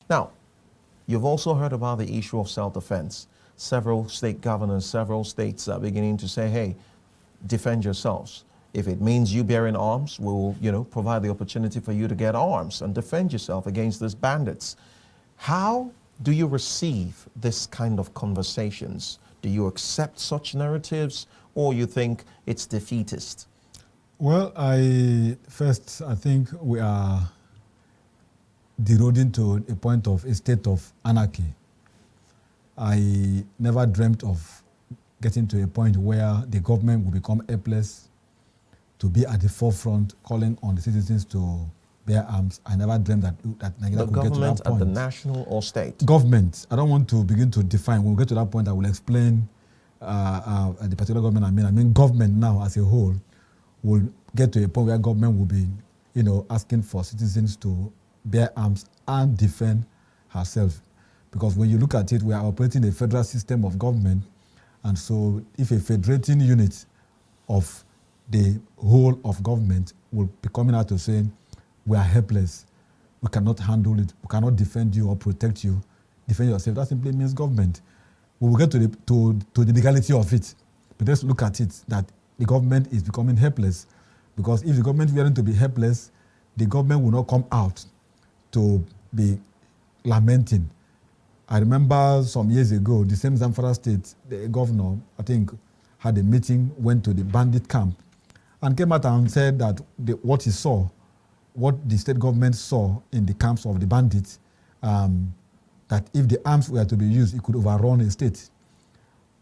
Now, you've also heard about the issue of self-defense. Several state governors, several states are beginning to say, hey, defend yourselves. If it means you bearing arms, we'll, provide the opportunity for you to get arms and defend yourself against these bandits. How do you receive this kind of conversations? Do you accept such narratives, or you think it's defeatist? Well, I think we are deroding to a point of a state of anarchy. I never dreamt of getting to a point where the government will become helpless to be at the forefront calling on the citizens to bear arms. I never dreamed that Nigeria could get to that point. The government at the national or state? Government. I don't want to begin to define. When we get to that point, I will explain the particular government I mean government now as a whole will get to a point where government will be, asking for citizens to bear arms and defend herself. Because when you look at it, we are operating a federal system of government. And so if a federating unit of the whole of government will be coming out to say, we are helpless, we cannot handle it, we cannot defend you or protect you, defend yourself, that simply means government. We will get to the legality of it. But let's look at it, that the government is becoming helpless. Because if the government were to be helpless, the government will not come out to be lamenting. I remember some years ago, the same Zamfara state, the governor, I think, had a meeting, went to the bandit camp, and came out and said that what he saw, what the state government saw in the camps of the bandits, that if the arms were to be used, it could overrun a state.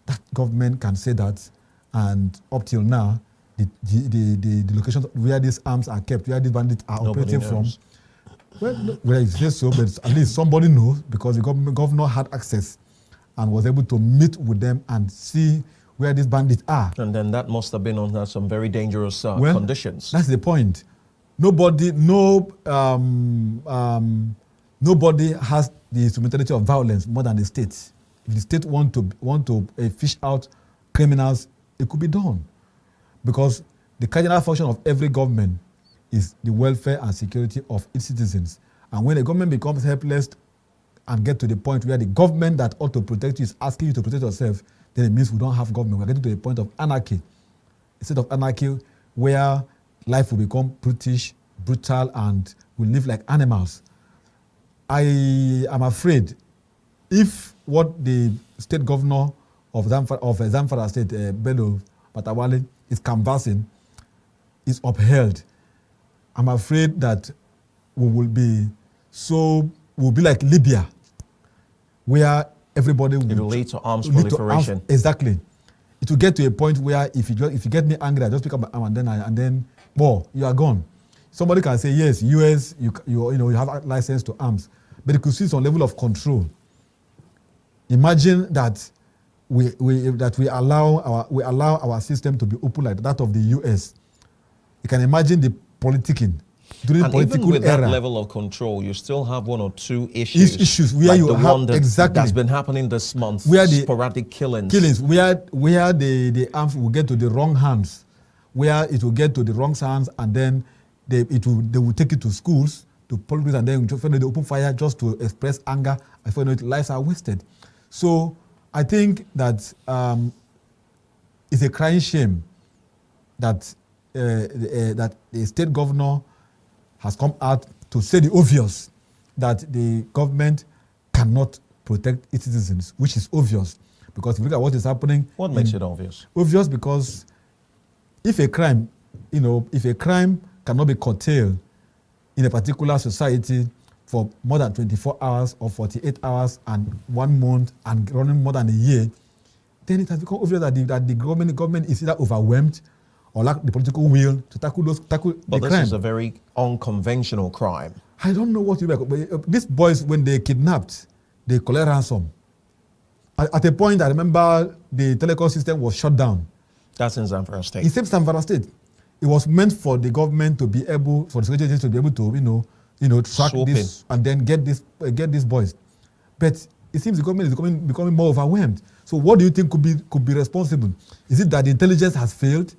That government can say that, and up till now, the locations where these arms are kept, where these bandits are operating from, well, you say so, but at least somebody knows, because the governor had access and was able to meet with them and see where these bandits are. And then that must have been under some very dangerous conditions. That's the point. Nobody has the instrumentality of violence more than the state. If the state want to fish out criminals, it could be done, because the cardinal function of every government is the welfare and security of its citizens. And when the government becomes helpless and get to the point where the government that ought to protect you is asking you to protect yourself, then it means we don't have government. We're getting to a point of anarchy. A state of anarchy where life will become brutish, brutal, and we live like animals. I am afraid if what the state governor of Zamfara State, Bello Matawale, is canvassing is upheld, I'm afraid that we'll be like Libya, where everybody will... It will lead to arms proliferation. Exactly. It will get to a point where if you get me angry, I just pick up my arm and then you are gone. Somebody can say, yes, US, you have a license to arms, but you could see some level of control. Imagine that we allow our system to be open like that of the US. You can imagine the politicking during and political even with era. That level of control, you still have one or two issues where like you the have one that's been happening this month, where the sporadic killings where the arms will get to the wrong hands, where it will get to the wrong hands, and then they will take it to schools, to police, and then they open fire just to express anger. I feel lives are wasted. So I think that it's a crying shame that that the state governor has come out to say the obvious, that the government cannot protect its citizens, which is obvious. Because if you look at what is happening... What makes it obvious? Obvious because if a crime cannot be curtailed in a particular society for more than 24 hours or 48 hours and 1 month and running more than a year, then it has become obvious that the government is either overwhelmed or lack the political will to tackle the crime. But this is a very unconventional crime. I don't know what you like, but these boys, when they kidnapped, they collect ransom. At a point, I remember the telecom system was shut down. That's in Zamfara State. It's in Zamfara State. It was meant for the government to be able, for the security agencies to be able to, track this and then get these boys. But it seems the government is becoming more overwhelmed. So what do you think could be responsible? Is it that the intelligence has failed,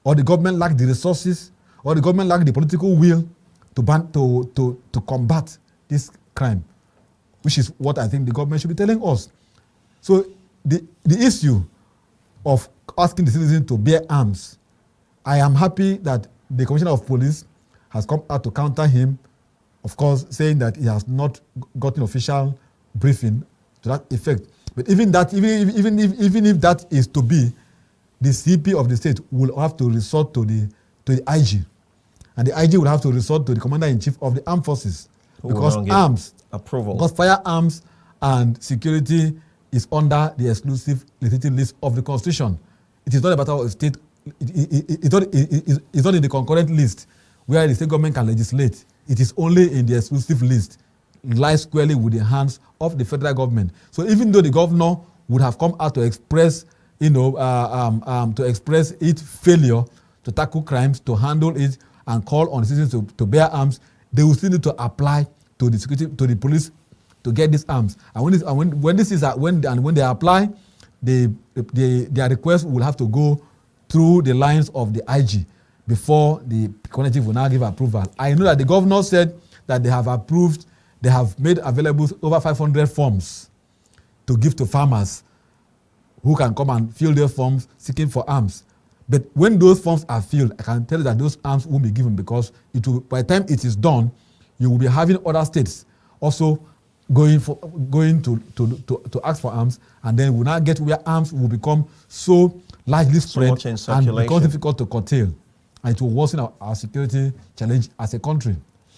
or the government lacked the resources, or the government lacked the political will to combat this crime? which is what I think the government should be telling us. So the issue of asking the citizens to bear arms, I am happy that the Commissioner of Police has come out to counter him, of course, saying that he has not gotten official briefing to that effect. But even if that is to be, the CP of the state will have to resort to the IG, and the IG will have to resort to the Commander-in-Chief of the Armed Forces, because arms, approval, because firearms and security is under the exclusive legislative list of the Constitution. It is not a matter of state. It's not in the concurrent list where the state government can legislate. It is only in the exclusive list, lies squarely with the hands of the federal government. So even though the governor would have come out to express, to express its failure to tackle crimes, to handle it, and call on citizens to bear arms, they will still need to apply to the security, to the police, to get these arms. And when they apply, their request will have to go through the lines of the IG before the Commander-in-Chief will now give approval. I know that the governor said that they have made available over 500 forms to give to farmers who can come and fill their forms seeking for arms. But when those forms are filled, I can tell you that those arms won't be given, because by the time it is done, you will be having other states also going to ask for arms, and then we'll now get where arms will become so largely spread and become difficult to curtail, and it will worsen our security challenge as a country.